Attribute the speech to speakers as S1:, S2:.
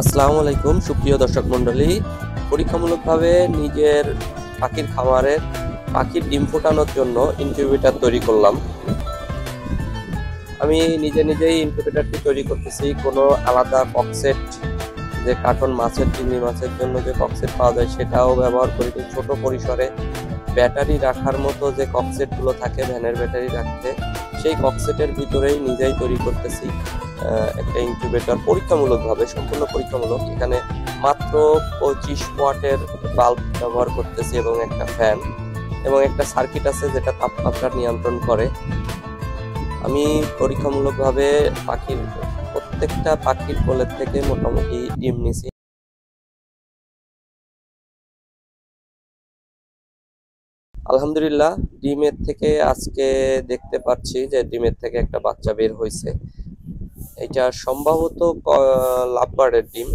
S1: আসসালামু আলাইকুম সুপ্রিয় দর্শক মণ্ডলী। পরীক্ষামূলকভাবে নিজের পাখির খামারের পাখির ডিম ফোটানোর জন্য ইনকিউবেটর তৈরি করলাম। আমি নিজেই ইনকিউবেটরটি তৈরি করতেছি। কোনো আলাদা ককসেট, যে কার্টন মাছের চিংড়ি মাছের জন্য যে ককসেট পাওয়া যায় সেটাও ব্যবহার করিনি। ছোট পরিসরে ব্যাটারি রাখার মতো যে ককসেটগুলো থাকে, ভ্যানের ব্যাটারি রাখতে, সেই ককসেটের ভিতরেই নিজেই তৈরি করতেছি একটা ইনকিউবেটর পরীক্ষামূলকভাবে, সম্পূর্ণ পরীক্ষামূলক। এখানে মাত্র 25 ওয়াটের বাল্ব ব্যবহার করতেছি এবং একটা ফ্যান এবং একটা সার্কিট আছে যেটা তাপমাত্রা নিয়ন্ত্রণ করে। আমি পরীক্ষামূলকভাবে প্রত্যেকটা পাখির কোলের থেকে মোটামুটি ডিম নিছি। আলহামদুলিল্লাহ, ডিমের থেকে আজকে দেখতে পাচ্ছি যে ডিমের থেকে একটা বাচ্চা বের হয়েছে। এটা সম্ভবত লাভবার্ডের ডিম।